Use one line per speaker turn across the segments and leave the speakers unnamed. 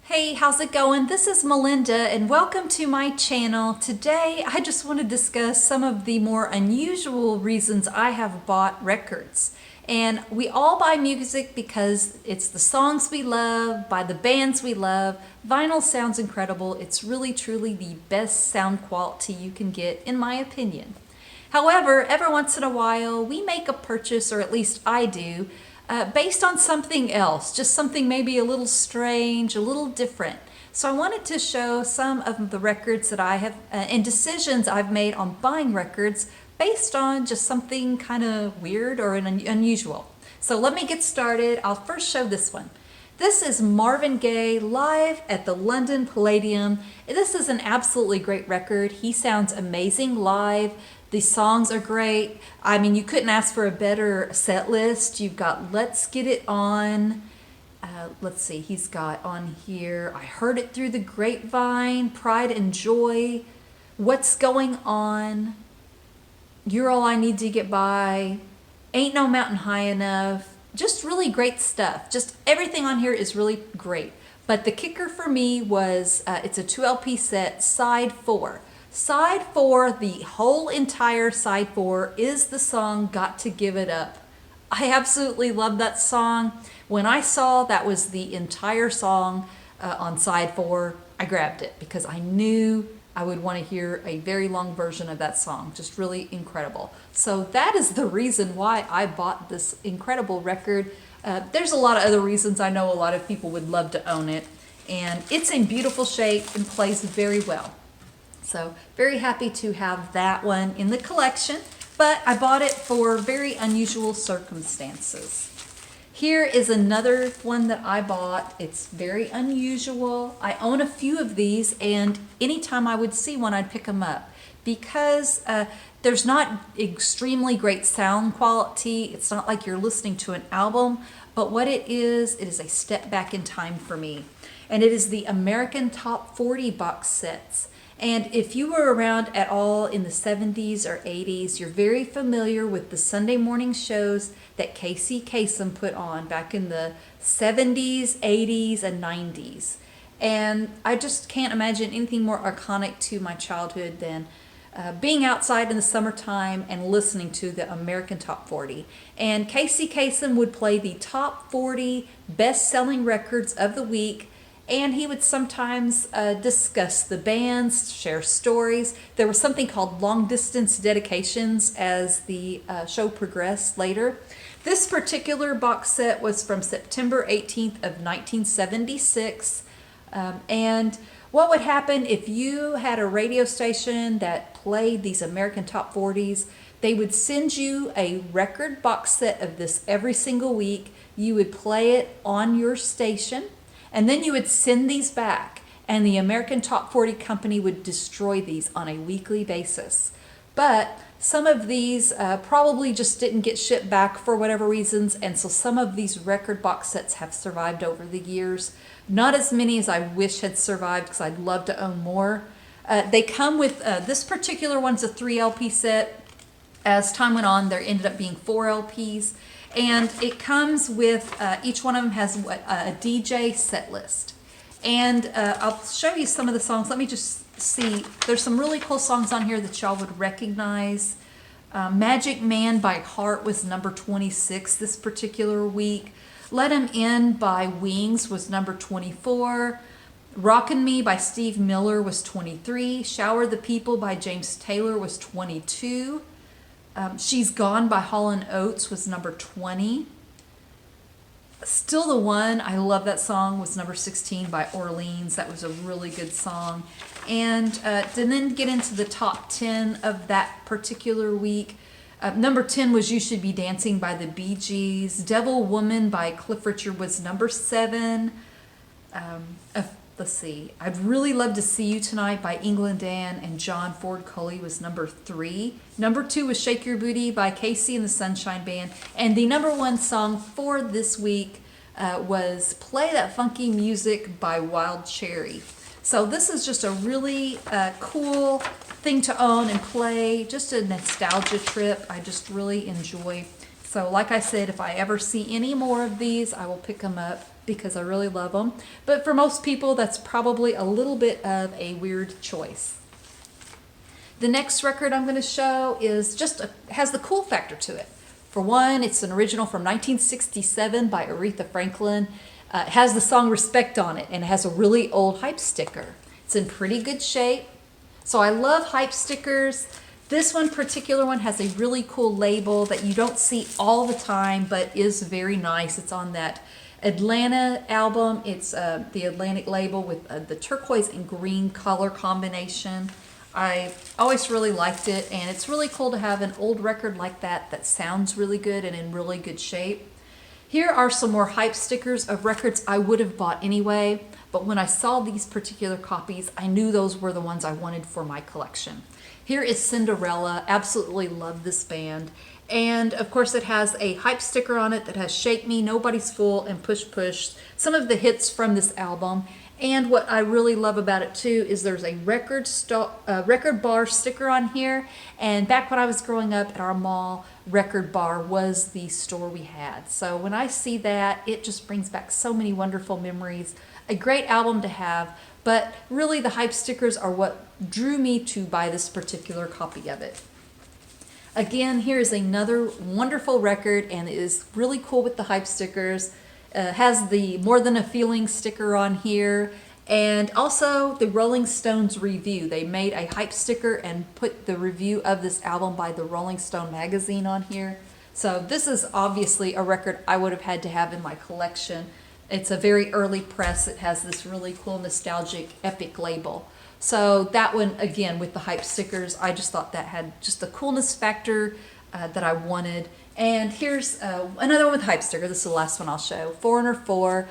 Hey, how's it going? This is Melinda and welcome to my channel. Today I just want to discuss some of the more unusual reasons I have bought records. And we all buy music because it's the songs we love, by the bands we love. Vinyl sounds incredible. It's really truly the best sound quality you can get in my opinion. However, every once in a while we make a purchase, or at least I do, based on something else, just something maybe a little strange, a little different. So I wanted to show some of the records that I have and decisions I've made on buying records based on just something kind of weird or unusual. So let me get started. I'll first show this one. This is Marvin Gay live at the London Palladium. This is an absolutely great record. He sounds amazing live. The songs are great. I mean, you couldn't ask for a better set list. You've got Let's Get It On. Let's see, he's got on here, I Heard It Through the Grapevine, Pride and Joy, What's Going On, You're All I Need to Get By, Ain't No Mountain High Enough. Just really great stuff. Just everything on here is really great. But the kicker for me was it's a 2 LP set, side 4. Side 4, the whole entire side 4 is the song Got to Give It Up. I absolutely love that song. When I saw that was the entire song on side 4, I grabbed it because I knew I would want to hear a very long version of that song. Just really incredible. So that is the reason why I bought this incredible record. There's a lot of other reasons. I know a lot of people would love to own it. And it's in beautiful shape and plays very well. So very happy to have that one in the collection, but I bought it for very unusual circumstances. Here is another one that I bought. It's very unusual. I own a few of these, and anytime I would see one, I'd pick them up because there's not extremely great sound quality. It's not like you're listening to an album, but what it is a step back in time for me. And it is the American Top 40 box sets. And if you were around at all in the 70s or 80s, you're very familiar with the Sunday morning shows that Kasem put on back in the 70s, 80s, and 90s. And I just can't imagine anything more iconic to my childhood than being outside in the summertime and listening to the American Top 40. And Kasem would play the top 40 best-selling records of the week. And he would sometimes discuss the bands, share stories. There was something called long distance dedications as the show progressed later. This particular box set was from September 18th of 1976. And what would happen if you had a radio station that played these American Top 40s, they would send you a record box set of this every single week. You would play it on your station. And then you would send these back, and the American Top 40 company would destroy these on a weekly basis. But some of these probably just didn't get shipped back for whatever reasons, and so some of these record box sets have survived over the years. Not as many as I wish had survived, because I'd love to own more. They come with, this particular one's a 3 LP set. As time went on, there ended up being 4 LPs. And it comes with, each one of them has a DJ set list. And I'll show you some of the songs. Let me just see. There's some really cool songs on here that y'all would recognize. Magic Man by Heart was number 26 this particular week. Let 'Em In by Wings was number 24. Rockin' Me by Steve Miller was 23. Shower the People by James Taylor was 22. She's Gone by Hall & Oates was number 20. Still the One, I love that song, was number 16 by Orleans. That was a really good song. And to then get into the top 10 of that particular week, number 10 was You Should Be Dancing by the Bee Gees. Devil Woman by Cliff Richard was number 7. Let's see. I'd really love to see You Tonight by England Dan and John Ford Coley was number 3. Number 2 was Shake Your Booty by Casey and the Sunshine Band. And the number 1 song for this week was Play That Funky Music by Wild Cherry. So this is just a really cool thing to own and play. Just a nostalgia trip. I just really enjoy. So like I said, if I ever see any more of these, I will pick them up because I really love them. But for most people, that's probably a little bit of a weird choice. The next record I'm going to show is has the cool factor to it. For one, it's an original from 1967 by Aretha Franklin. It has the song Respect on it, and it has a really old hype sticker. It's in pretty good shape. So I love hype stickers. This particular one has a really cool label that you don't see all the time, but is very nice. It's on that Atlanta album. It's the Atlantic label with the turquoise and green color combination. I always really liked it, and it's really cool to have an old record like that sounds really good and in really good shape. Here are some more hype stickers of records I would have bought anyway, but when I saw these particular copies, I knew those were the ones I wanted for my collection. Here is Cinderella. Absolutely love this band. And of course it has a hype sticker on it that has Shake Me, Nobody's Fool, and Push Push, some of the hits from this album. And what I really love about it too is there's a record bar sticker on here. And back when I was growing up at our mall, Record Bar was the store we had. So when I see that, it just brings back so many wonderful memories. A great album to have, but really the hype stickers are what drew me to buy this particular copy of it. Again, here's another wonderful record, and it is really cool with the hype stickers. Has the More Than a Feeling sticker on here, and also the Rolling Stones review. They made a hype sticker and put the review of this album by the Rolling Stone magazine on here. So this is obviously a record I would have had to have in my collection. It's a very early press. It has this really cool nostalgic epic label. So that one, again, with the hype stickers, I just thought that had just the coolness factor that I wanted. And here's another one with hype sticker. This is the last one I'll show. Foreigner 4,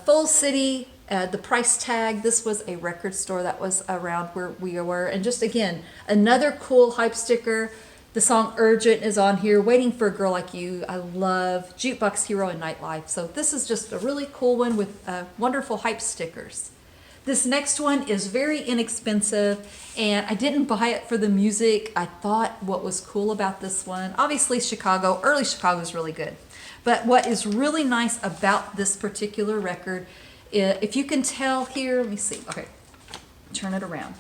Full City, the price tag. This was a record store that was around where we were. And just, again, another cool hype sticker. The song Urgent is on here. Waiting for a Girl Like You. I love Jukebox Hero and Nightlife. So this is just a really cool one with wonderful hype stickers. This next one is very inexpensive, and I didn't buy it for the music. I thought what was cool about this one, obviously Chicago, early Chicago is really good. But what is really nice about this particular record, if you can tell here, let me see, okay, turn it around.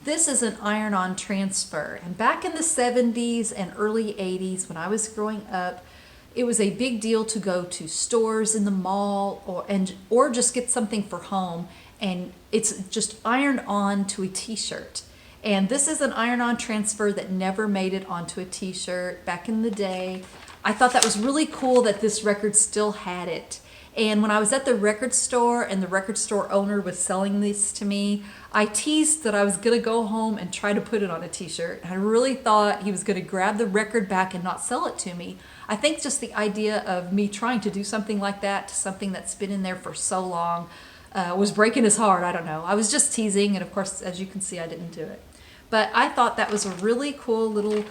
This is an iron-on transfer, and back in the 70s and early 80s when I was growing up, it was a big deal to go to stores in the mall or just get something for home, and it's just ironed on to a t-shirt. And this is an iron-on transfer that never made it onto a t-shirt back in the day. I thought that was really cool that this record still had it. And when I was at the record store and the record store owner was selling this to me, I teased that I was going to go home and try to put it on a t-shirt. I really thought he was going to grab the record back and not sell it to me. I think just the idea of me trying to do something like that to something that's been in there for so long was breaking his heart. I don't know. I was just teasing, and of course, as you can see, I didn't do it. But I thought that was a really cool little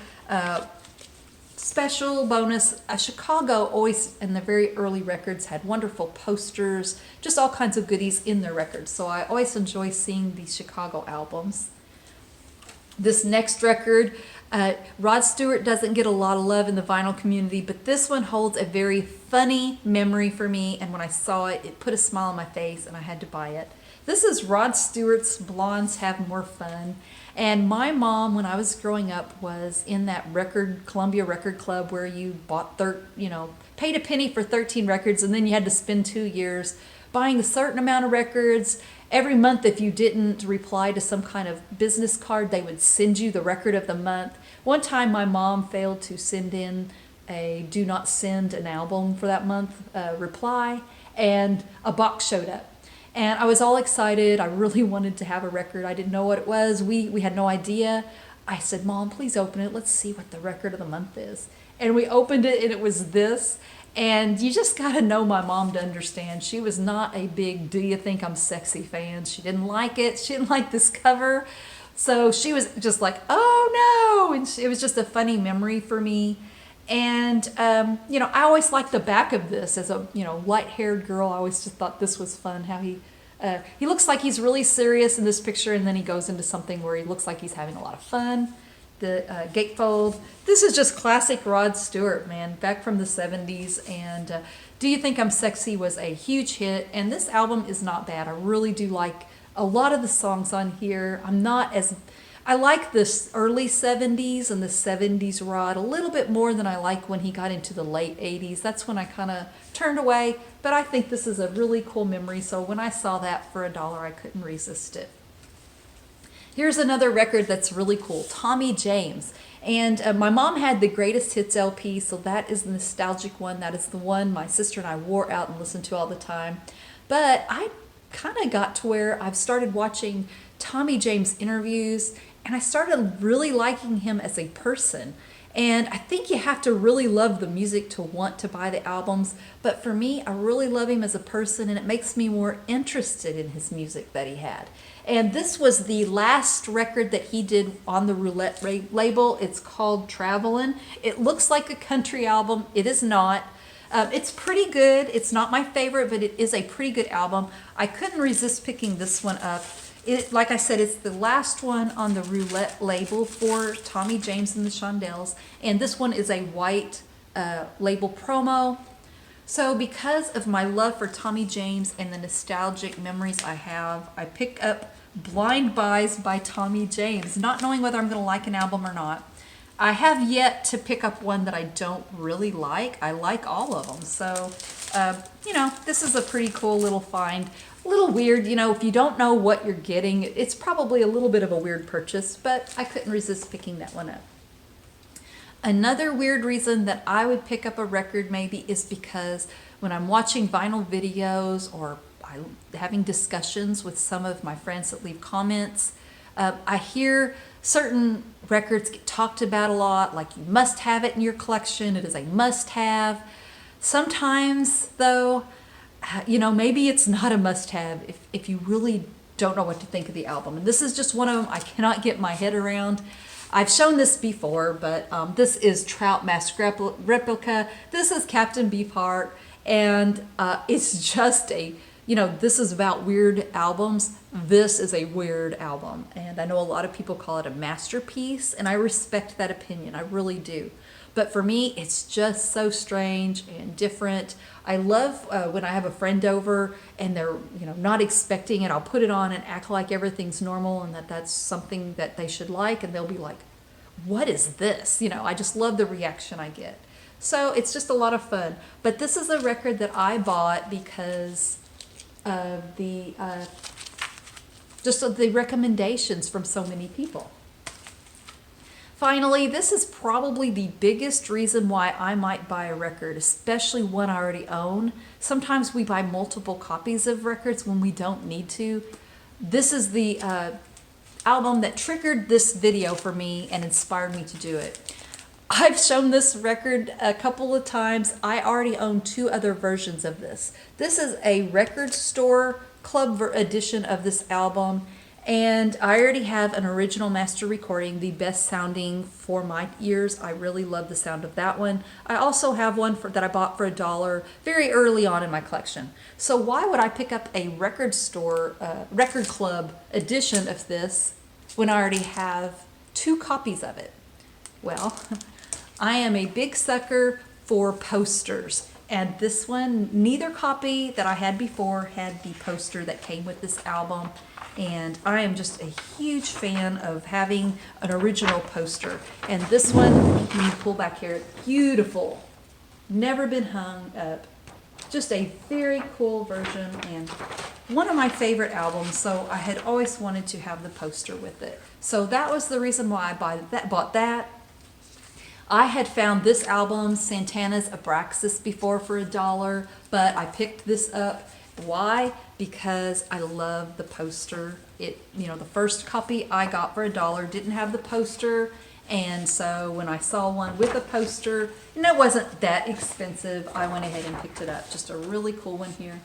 special bonus. Chicago always, in the very early records, had wonderful posters, just all kinds of goodies in their records. So I always enjoy seeing these Chicago albums. This next record, Rod Stewart doesn't get a lot of love in the vinyl community, but this one holds a very funny memory for me, and when I saw it, it put a smile on my face, and I had to buy it. This is Rod Stewart's Blondes Have More Fun, and my mom, when I was growing up, was in that Columbia Record Club where you bought, paid a penny for 13 records, and then you had to spend 2 years buying a certain amount of records. Every month, if you didn't reply to some kind of business card, they would send you the record of the month. One time, my mom failed to send in a do not send an album for that month reply, and a box showed up. And I was all excited. I really wanted to have a record. I didn't know what it was. We had no idea. I said, Mom, please open it. Let's see what the record of the month is. And we opened it, and it was this. And you just got to know my mom to understand. She was not a big Do You Think I'm Sexy fan. She didn't like it. She didn't like this cover. So she was just like, oh no. And it was just a funny memory for me. And, I always liked the back of this as a, light-haired girl. I always just thought this was fun, how he looks like he's really serious in this picture, and then he goes into something where he looks like he's having a lot of fun. the gatefold. This is just classic Rod Stewart, man, back from the 70s. And Do You Think I'm Sexy was a huge hit, and this album is not bad. I really do like a lot of the songs on here. I like this early 70s and the 70s Rod a little bit more than I like when he got into the late 80s. That's when I kind of turned away, but I think this is a really cool memory, so when I saw that for $1, I couldn't resist it. Here's another record that's really cool, Tommy James. And my mom had the Greatest Hits LP, so that is the nostalgic one. That is the one my sister and I wore out and listened to all the time. But I kind of got to where I've started watching Tommy James interviews, and I started really liking him as a person. And I think you have to really love the music to want to buy the albums. But for me, I really love him as a person, and it makes me more interested in his music that he had. And this was the last record that he did on the Roulette label. It's called Travelin'. It looks like a country album. It is not. It's pretty good. It's not my favorite, but it is a pretty good album. I couldn't resist picking this one up. Like I said, it's the last one on the Roulette label for Tommy James and the Shondells. And this one is a white label promo. So because of my love for Tommy James and the nostalgic memories I have, I pick up Blind Buys by Tommy James, not knowing whether I'm going to like an album or not. I have yet to pick up one that I don't really like. I like all of them. So, this is a pretty cool little find. A little weird, if you don't know what you're getting, it's probably a little bit of a weird purchase, but I couldn't resist picking that one up. Another weird reason that I would pick up a record maybe is because when I'm watching vinyl videos or I'm having discussions with some of my friends that leave comments, I hear certain records get talked about a lot, like you must have it in your collection, it is a must-have. Sometimes, though, maybe it's not a must-have if you really don't know what to think of the album. And this is just one of them I cannot get my head around. I've shown this before, but this is Trout Mask Replica. This is Captain Beefheart, and it's just this is about weird albums. This is a weird album, and I know a lot of people call it a masterpiece, and I respect that opinion. I really do. But for me, it's just so strange and different. I love when I have a friend over and they're not expecting it. I'll put it on and act like everything's normal and that's something that they should like, and they'll be like, "What is this?" I just love the reaction I get. So it's just a lot of fun. But this is a record that I bought because of the recommendations from so many people. Finally, this is probably the biggest reason why I might buy a record, especially one I already own. Sometimes we buy multiple copies of records when we don't need to. This is the album that triggered this video for me and inspired me to do it. I've shown this record a couple of times. I already own 2 other versions of this. This is a record store club edition of this album. And I already have an original master recording, the best sounding for my ears. I really love the sound of that one. I also have one that I bought for $1 very early on in my collection. So why would I pick up a record store, record club edition of this when I already have 2 copies of it? Well, I am a big sucker for posters. And this one, neither copy that I had before had the poster that came with this album. And I am just a huge fan of having an original poster. And this one, when you pull back here, beautiful. Never been hung up. Just a very cool version and one of my favorite albums. So I had always wanted to have the poster with it. So that was the reason why I bought that. I had found this album, Santana's Abraxas, before for $1, but I picked this up. Why? Because I love the poster. The first copy I got for $1 didn't have the poster, and so when I saw one with a poster, and it wasn't that expensive, I went ahead and picked it up. Just a really cool one here.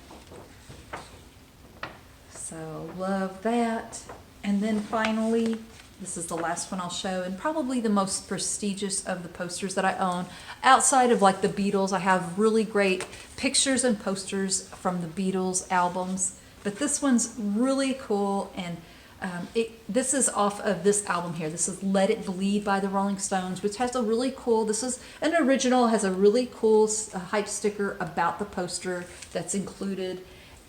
So love that. And then finally, this is the last one I'll show, and probably the most prestigious of the posters that I own. Outside of like the Beatles, I have really great pictures and posters from the Beatles albums, but this one's really cool, and This is off of this album here. This is Let It Bleed by the Rolling Stones, which has a really cool, this is an original, has a really cool hype sticker about the poster that's included.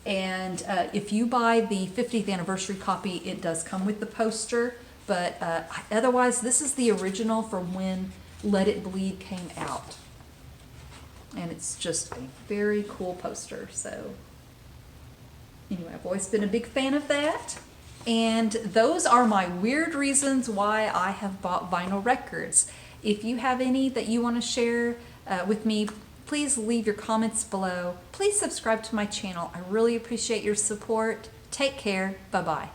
And if you buy the 50th anniversary copy, it does come with the poster. But otherwise, this is the original from when Let It Bleed came out. And it's just a very cool poster. So anyway, I've always been a big fan of that. And those are my weird reasons why I have bought vinyl records. If you have any that you want to share with me, please leave your comments below. Please subscribe to my channel. I really appreciate your support. Take care. Bye-bye.